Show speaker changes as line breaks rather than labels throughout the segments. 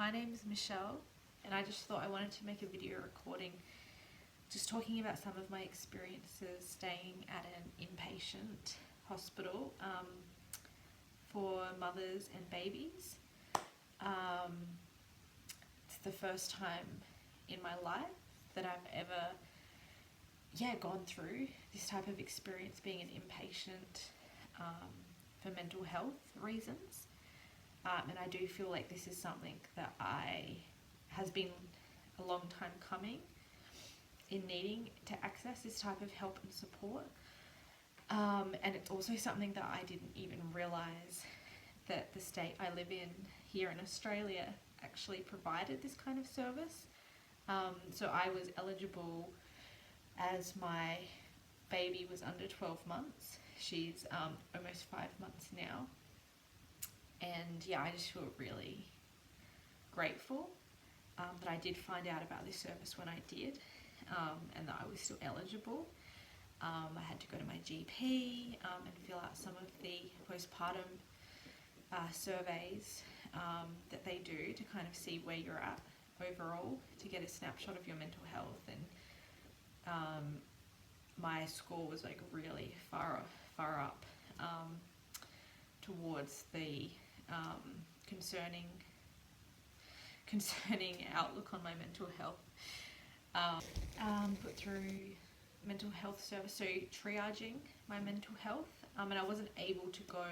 my name is Michelle, and I just thought I wanted to make a video recording just talking about some of my experiences staying at an inpatient hospital for mothers and babies. It's the first time in my life that I've ever gone through this type of experience, being an inpatient for mental health reasons. And I do feel like this is something that has been a long time coming in needing to access this type of help and support. And it's also something that I didn't even realise that the state I live in here in Australia actually provided this kind of service. So I was eligible as my baby was under 12 months. She's almost 5 months now. And yeah, I just feel really grateful that I did find out about this service when I did, and that I was still eligible. I had to go to my GP and fill out some of the postpartum surveys that they do to kind of see where you're at overall, to get a snapshot of your mental health. And my score was like really far up towards the concerning outlook on my mental health. Put through mental health service, so triaging my mental health, and I wasn't able to go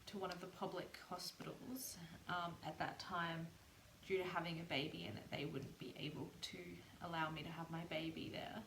to one of the public hospitals at that time due to having a baby, and that they wouldn't be able to allow me to have my baby there.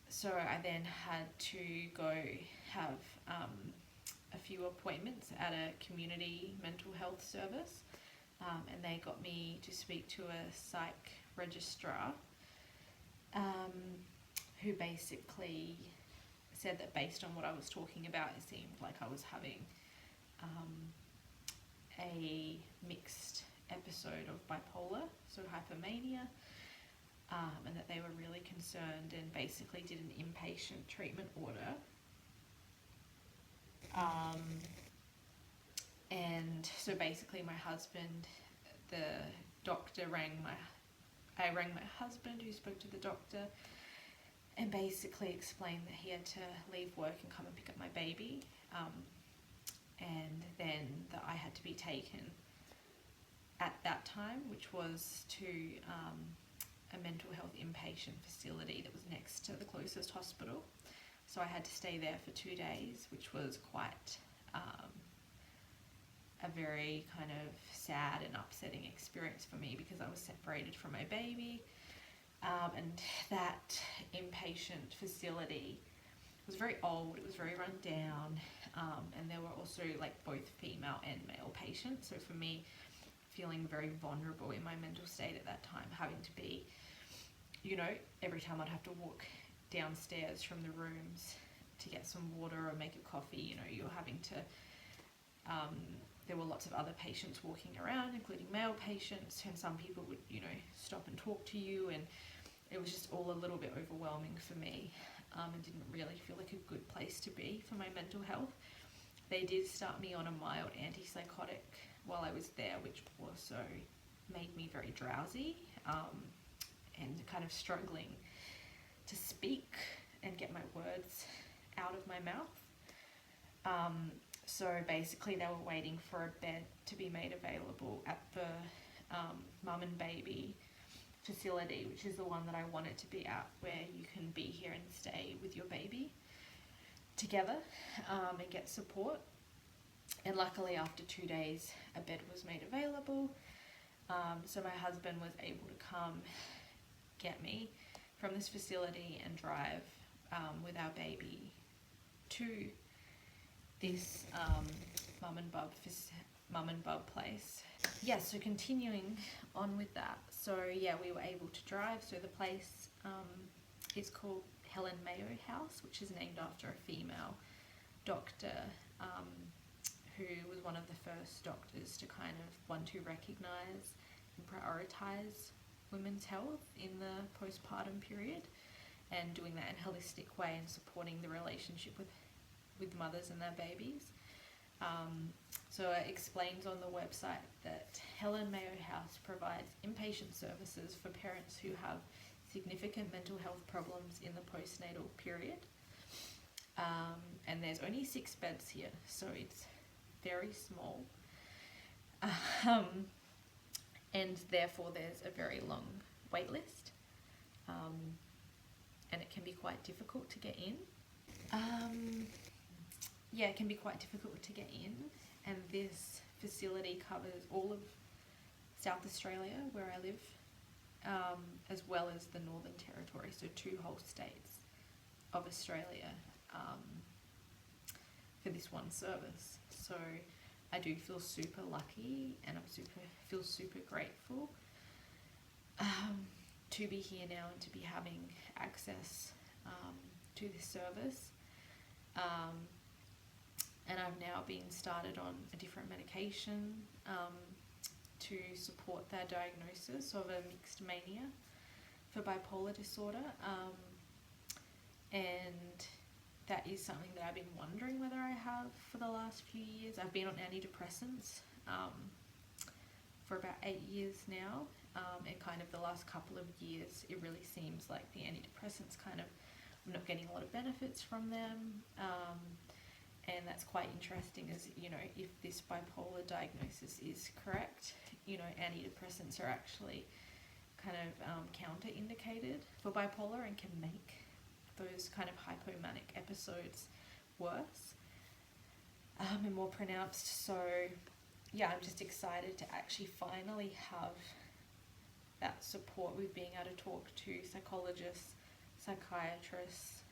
So I then had to go have a few appointments at a community mental health service, and they got me to speak to a psych registrar who basically said that based on what I was talking about, it seemed like I was having a mixed episode of bipolar, so hypomania, and that they were really concerned and basically did an inpatient treatment order. And so basically my husband, I rang my husband, who spoke to the doctor, and basically explained that he had to leave work and come and pick up my baby, and then that I had to be taken at that time, which was to a mental health inpatient facility that was next to the closest hospital. So I had to stay there for 2 days, which was quite a very kind of sad and upsetting experience for me, because I was separated from my baby, and that inpatient facility was very old, it was very run down, and there were also like both female and male patients. So for me, feeling very vulnerable in my mental state at that time, having to be, every time I'd have to walk downstairs from the rooms to get some water or make a coffee, you're having to, there were lots of other patients walking around, including male patients, and some people would, stop and talk to you, and it was just all a little bit overwhelming for me, and didn't really feel like a good place to be for my mental health. They did start me on a mild antipsychotic while I was there, which also made me very drowsy, and kind of struggling to speak and get my words out of my mouth. So basically they were waiting for a bed to be made available at the mum and baby facility, which is the one that I wanted to be at, where you can be here and stay with your baby together and get support. And luckily after 2 days a bed was made available, so my husband was able to come get me from this facility and drive with our baby to this mum and bub place. Yeah, so continuing on with that, so yeah, we were able to drive. So the place is called Helen Mayo House, which is named after a female doctor who was one of the first doctors to kind of want to recognise and prioritise women's health in the postpartum period, and doing that in a holistic way and supporting the relationship with mothers and their babies. So it explains on the website that Helen Mayo House provides inpatient services for parents who have significant mental health problems in the postnatal period. And there's only 6 beds here, so it's very small. And therefore there's a very long wait list. And it can be quite difficult to get in. It can be quite difficult to get in. And this facility covers all of South Australia, where I live, as well as the Northern Territory, so 2 whole states of Australia, for this one service. So I do feel super lucky, and feel super grateful to be here now and to be having access to this service. And I've now been started on a different medication to support their diagnosis of a mixed mania for bipolar disorder. And that is something that I've been wondering whether I have for the last few years. I've been on antidepressants for about 8 years now, and kind of the last couple of years it really seems like the antidepressants I'm not getting a lot of benefits from them, and that's quite interesting, as if this bipolar diagnosis is correct, antidepressants are actually kind of counter-indicated for bipolar and can make those kind of hypomanic episodes worse and more pronounced. So I'm just excited to actually finally have that support with being able to talk to psychologists, psychiatrists,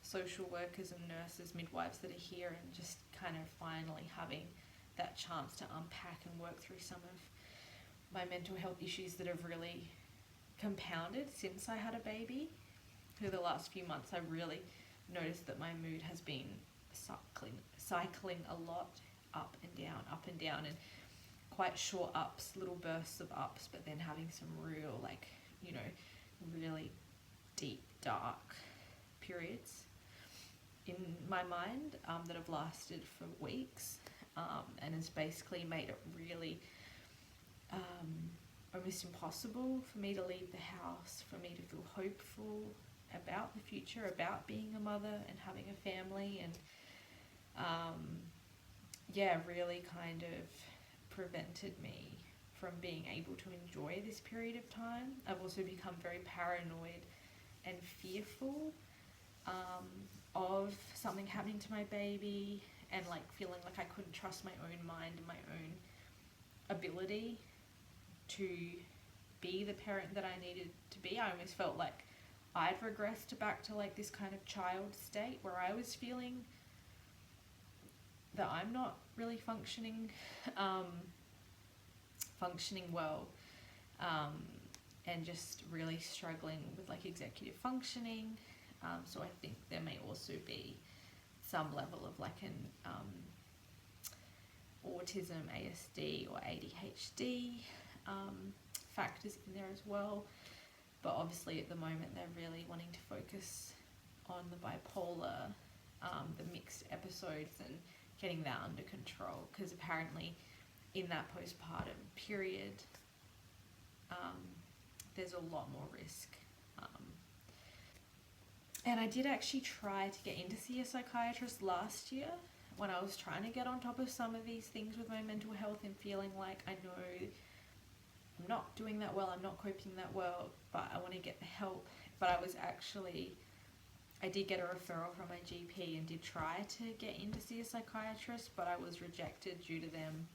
social workers and nurses, midwives that are here, and just kind of finally having that chance to unpack and work through some of my mental health issues that have really compounded since I had a baby. Through the last few months, I really noticed that my mood has been cycling a lot up and down, and quite short ups, little bursts of ups, but then having some real, really deep, dark periods in my mind that have lasted for weeks, and has basically made it really almost impossible for me to leave the house, for me to feel hopeful about the future, about being a mother and having a family, and really kind of prevented me from being able to enjoy this period of time. I've also become very paranoid and fearful of something happening to my baby, and feeling like I couldn't trust my own mind and my own ability to be the parent that I needed to be. I almost felt like I'd regressed back to this kind of child state where I was feeling that I'm not really functioning well, and just really struggling with executive functioning. So I think there may also be some level of an autism, ASD or ADHD factors in there as well. But obviously at the moment they're really wanting to focus on the bipolar, the mixed episodes, and getting that under control, because apparently in that postpartum period there's a lot more risk. And I did actually try to get in to see a psychiatrist last year when I was trying to get on top of some of these things with my mental health and feeling like I know I'm not doing that well, I'm not coping that well, but I want to get the help. But I did get a referral from my GP and did try to get in to see a psychiatrist, but I was rejected due to them,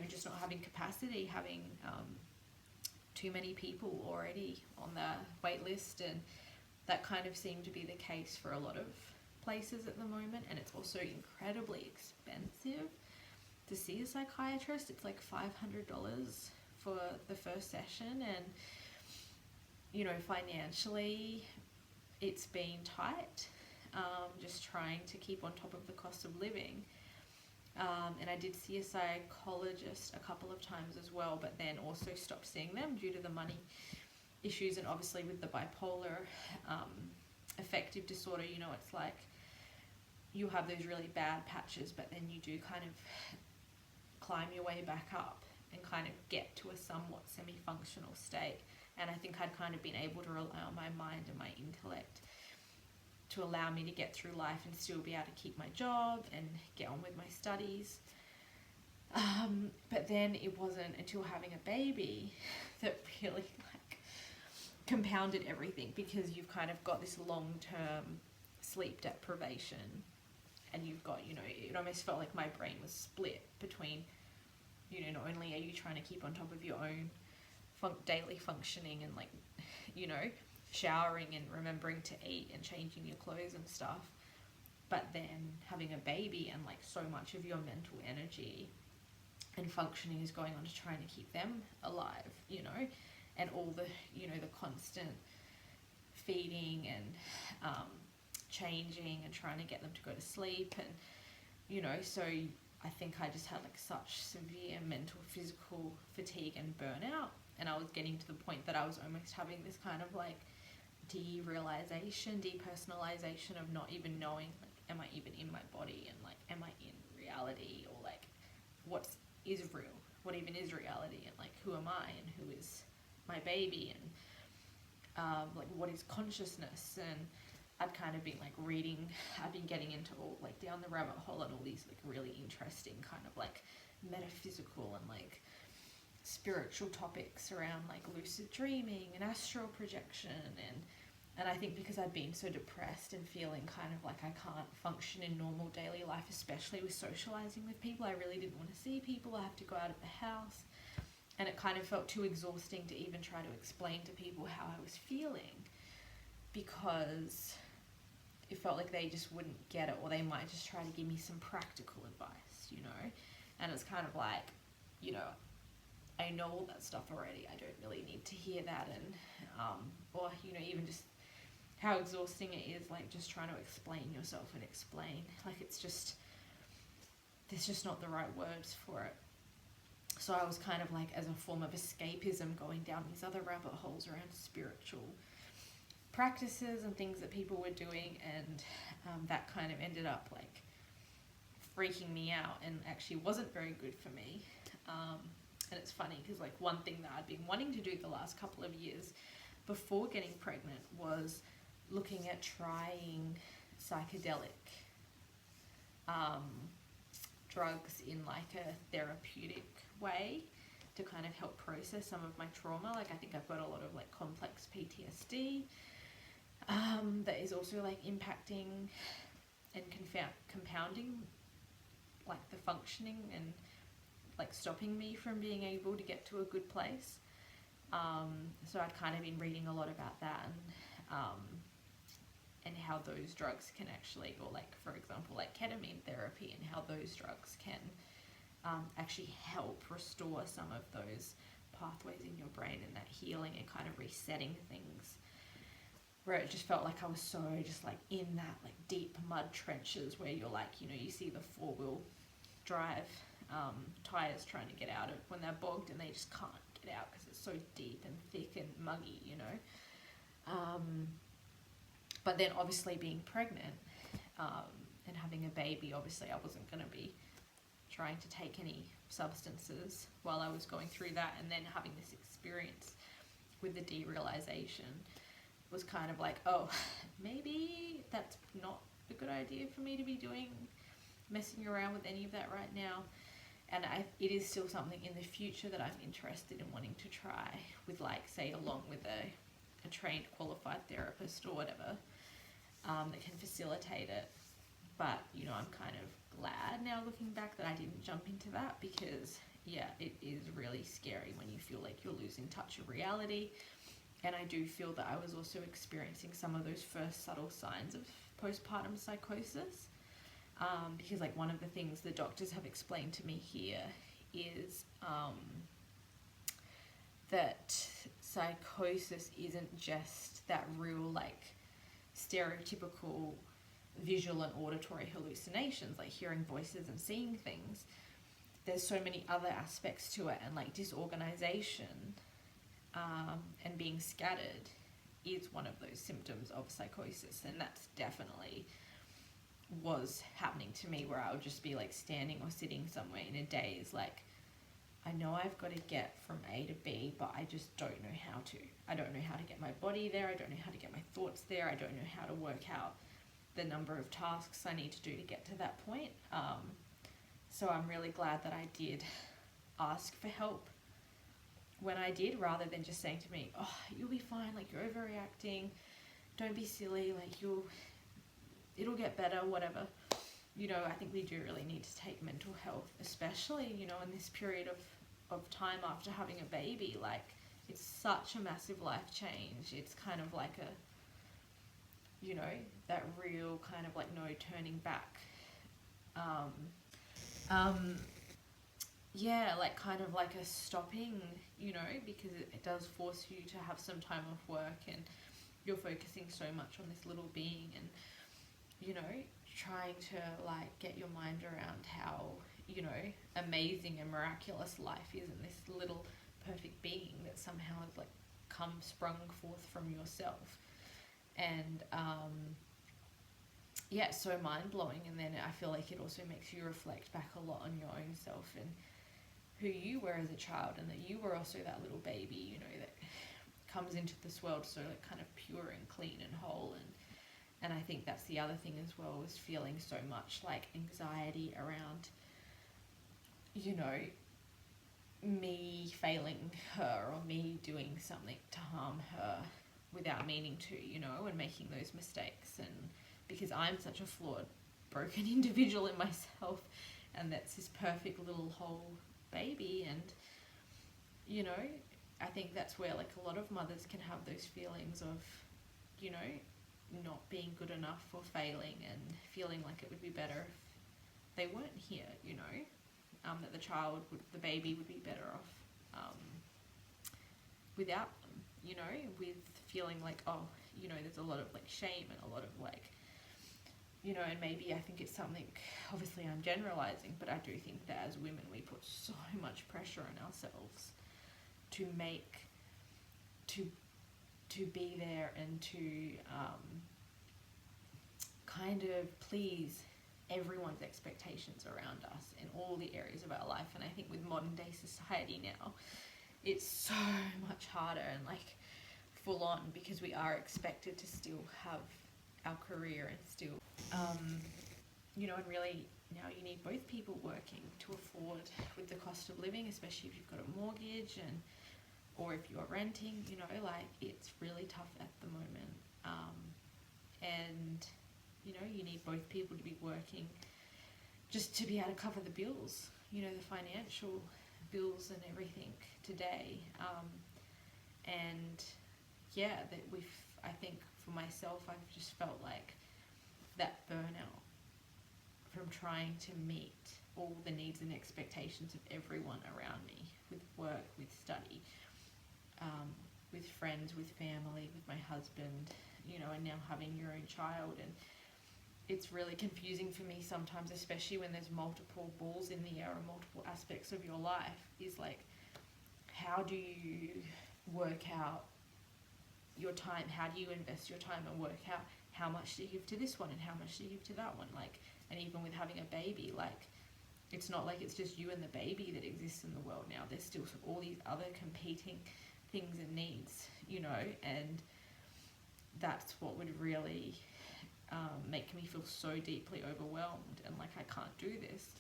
just not having capacity, having too many people already on the wait list, and that kind of seemed to be the case for a lot of places at the moment. And it's also incredibly expensive to see a psychiatrist. It's like $500 for the first session, and financially it's been tight, just trying to keep on top of the cost of living. And I did see a psychologist a couple of times as well, but then also stopped seeing them due to the money issues. And obviously with the bipolar affective disorder, it's like you have those really bad patches, but then you do kind of climb your way back up and kind of get to a somewhat semi-functional state. And I think I'd kind of been able to rely on my mind and my intellect to allow me to get through life and still be able to keep my job and get on with my studies. But then it wasn't until having a baby that really like compounded everything, because you've kind of got this long-term sleep deprivation, and you've got, you know, it almost felt like my brain was split between, you know, not only are you trying to keep on top of your own daily functioning and like, you know, showering and remembering to eat and changing your clothes and stuff, but then having a baby and like so much of your mental energy and functioning is going on to trying to keep them alive, you know, and all the, you know, the constant feeding and changing and trying to get them to go to sleep, and, you know, so I think I just had like such severe mental, physical fatigue and burnout, and I was getting to the point that I was almost having this kind of like derealization, depersonalization of not even knowing, like, am I even in my body, and like, am I in reality, or like, what is real, what even is reality, and like, who am I, and who is my baby, and like, what is consciousness? And I'd kind of been like reading, I've been getting into all like down the rabbit hole and all these like really interesting kind of like metaphysical and like spiritual topics around like lucid dreaming and astral projection, and I think because I'd been so depressed and feeling kind of like I can't function in normal daily life, especially with socializing with people, I really didn't want to see people, I have to go out of the house, and it kind of felt too exhausting to even try to explain to people how I was feeling, because it felt like they just wouldn't get it, or they might just try to give me some practical advice, you know, and it's kind of like, you know, I know all that stuff already, I don't really need to hear that, and or, you know, even just how exhausting it is, like just trying to explain yourself and explain, like it's just, there's just not the right words for it. So I was kind of like, as a form of escapism, going down these other rabbit holes around spiritual practices and things that people were doing, and that kind of ended up like freaking me out and actually wasn't very good for me. And it's funny because like one thing that I'd been wanting to do the last couple of years before getting pregnant was looking at trying psychedelic drugs in like a therapeutic way to kind of help process some of my trauma. Like I think I've got a lot of like complex PTSD that is also like impacting and compounding like the functioning and like stopping me from being able to get to a good place. So I'd kind of been reading a lot about that, and how those drugs can actually, or like for example like ketamine therapy, and how those drugs can actually help restore some of those pathways in your brain, and that healing and kind of resetting things, where it just felt like I was so just like in that like deep mud trenches where you're like, you know, you see the four-wheel drive tires trying to get out of when they're bogged, and they just can't get out because it's so deep and thick and muggy, you know. But then obviously being pregnant and having a baby, obviously I wasn't going to be trying to take any substances while I was going through that, and then having this experience with the derealization was kind of like, oh, maybe that's not a good idea for me to be doing, messing around with any of that right now. And it is still something in the future that I'm interested in wanting to try with, like, say, along with a trained qualified therapist or whatever, that can facilitate it. But, you know, I'm kind of glad now looking back that I didn't jump into that, because, yeah, it is really scary when you feel like you're losing touch of reality. And I do feel that I was also experiencing some of those first subtle signs of postpartum psychosis. Because like one of the things the doctors have explained to me here is that psychosis isn't just that real like stereotypical visual and auditory hallucinations, like hearing voices and seeing things. There's so many other aspects to it, and like disorganization and being scattered is one of those symptoms of psychosis, and that's definitely was happening to me, where I would just be like standing or sitting somewhere in a daze, like, I know I've got to get from A to B, but I just don't know how to. I don't know how to get my body there. I don't know how to get my thoughts there. I don't know how to work out the number of tasks I need to do to get to that point. So I'm really glad that I did ask for help when I did, rather than just saying to me, oh, you'll be fine, like, you're overreacting, don't be silly, like, it'll get better, whatever. You know, I think we do really need to take mental health, especially, you know, in this period of time after having a baby. Like, it's such a massive life change. It's kind of like a, you know, that real kind of like no turning back. Yeah, like kind of like a stopping, you know, because it does force you to have some time off work, and you're focusing so much on this little being, and, you know, trying to like get your mind around how, you know, amazing and miraculous life is in this little perfect being that somehow has like sprung forth from yourself. And yeah, it's so mind-blowing. And then I feel like it also makes you reflect back a lot on your own self and who you were as a child, and that you were also that little baby, you know, that comes into this world so like kind of pure and clean and whole. And I think that's the other thing as well, is feeling so much like anxiety around, you know, me failing her or me doing something to harm her without meaning to, you know, and making those mistakes. And because I'm such a flawed, broken individual in myself, and that's this perfect little whole baby. And, you know, I think that's where like a lot of mothers can have those feelings of, you know, not being good enough or failing, and feeling like it would be better if they weren't here, you know, that the baby would be better off without them, you know, with feeling like, oh, you know, there's a lot of like shame and a lot of like, you know, and maybe I think it's something, obviously I'm generalizing, but I do think that as women we put so much pressure on ourselves to be there and to kind of please everyone's expectations around us in all the areas of our life. And I think with modern day society now, it's so much harder and like full on, because we are expected to still have our career and still, you know, and really now you need both people working to afford with the cost of living, especially if you've got a mortgage, and or if you're renting, you know, like it's really tough at the moment. And, you know, you need both people to be working just to be able to cover the bills, you know, the financial bills and everything today. And yeah, that I think for myself, I've just felt like that burnout from trying to meet all the needs and expectations of everyone around me, with work, with study, with friends, with family, with my husband, you know, and now having your own child. And it's really confusing for me sometimes, especially when there's multiple balls in the air or multiple aspects of your life, is like, how do you work out your time? How do you invest your time and work out how much to give to this one and how much to give to that one? Like, and even with having a baby, like, it's not like it's just you and the baby that exists in the world now. There's still all these other competing things and needs, you know, and that's what would really make me feel so deeply overwhelmed and like I can't do this,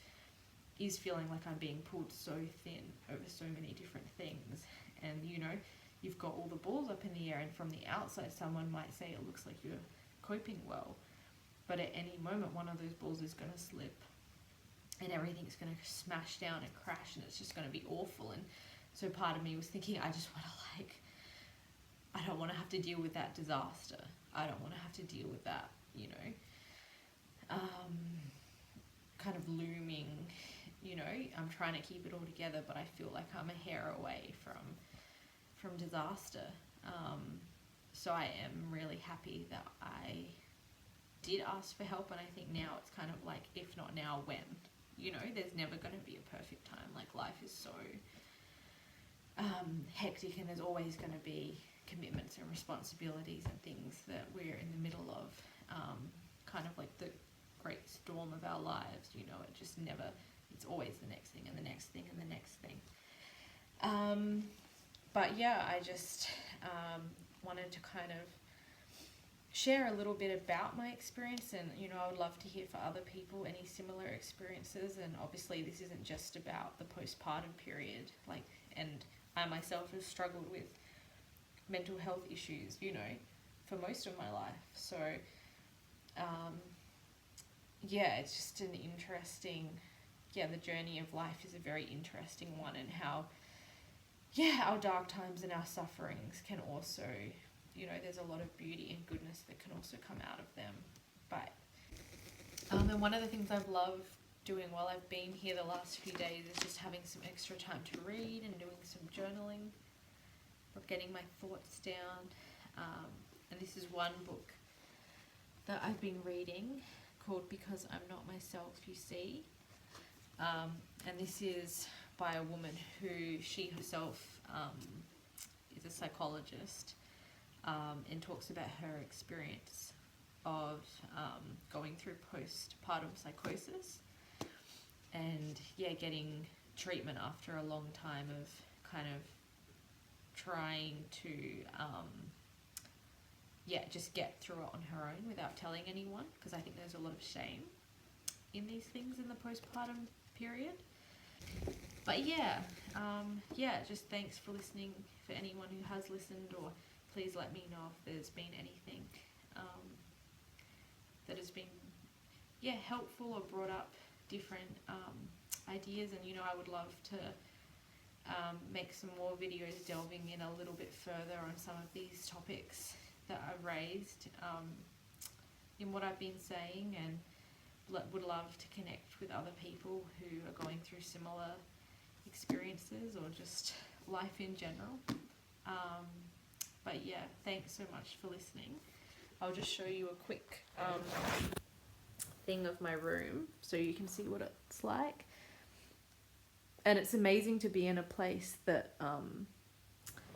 is feeling like I'm being pulled so thin over so many different things. And, you know, you've got all the balls up in the air, and from the outside someone might say it looks like you're coping well, but at any moment one of those balls is going to slip and everything's going to smash down and crash, and it's just going to be awful. And so part of me was thinking, I just want to like, I don't want to have to deal with that disaster. I don't want to have to deal with that, you know, kind of looming, you know, I'm trying to keep it all together, but I feel like I'm a hair away from disaster. So I am really happy that I did ask for help, and I think now it's kind of like, if not now, when? You know, there's never going to be a perfect time. Like, life is so hectic, and there's always going to be commitments and responsibilities and things that we're in the middle of, kind of like the great storm of our lives, you know, it just never, it's always the next thing and the next thing and the next thing. But yeah, I just wanted to kind of share a little bit about my experience, and you know, I would love to hear for other people any similar experiences. And obviously this isn't just about the postpartum period, like, and I myself have struggled with mental health issues, you know, for most of my life. So yeah, it's just an interesting, the journey of life is a very interesting one, and how our dark times and our sufferings can also, you know, there's a lot of beauty and goodness that can also come out of them. But and one of the things I've loved doing while I've been here the last few days is just having some extra time to read and doing some journaling, or getting my thoughts down. And this is one book that I've been reading called Because I'm Not Myself, You See. And this is by a woman who, she herself is a psychologist, and talks about her experience of going through postpartum psychosis, and getting treatment after a long time of kind of trying to just get through it on her own without telling anyone, because I think there's a lot of shame in these things in the postpartum period. But just thanks for listening, for anyone who has listened, or please let me know if there's been anything that has been helpful or brought up different ideas. And you know, I would love to make some more videos delving in a little bit further on some of these topics that I've raised in what I've been saying, and would love to connect with other people who are going through similar experiences, or just life in general. But thanks so much for listening. I'll just show you a quick thing of my room so you can see what it's like. And it's amazing to be in a place that,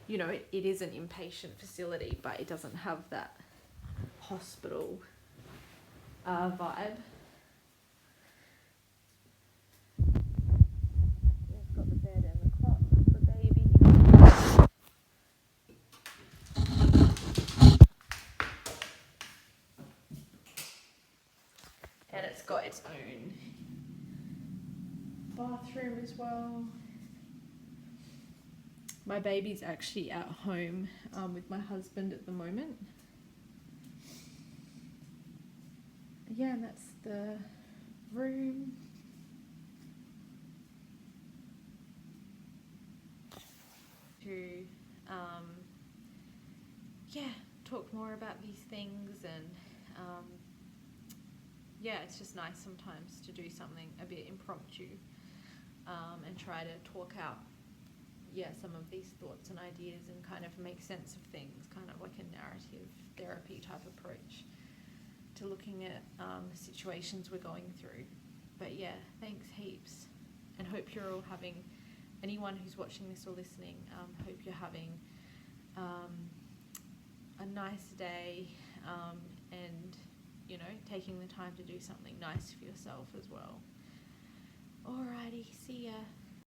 you know, it is an inpatient facility, but it doesn't have that hospital vibe. It's got the bed and the cot for baby. And it's got its own bathroom as well. My baby's actually at home with my husband at the moment. Yeah, and that's the room. To talk more about these things, and it's just nice sometimes to do something a bit impromptu, and try to talk out some of these thoughts and ideas, and kind of make sense of things, kind of like a narrative therapy type approach to looking at situations we're going through. But thanks heaps, and hope you're all having, anyone who's watching this or listening, hope you're having a nice day, and you know, taking the time to do something nice for yourself as well. Alrighty, see ya.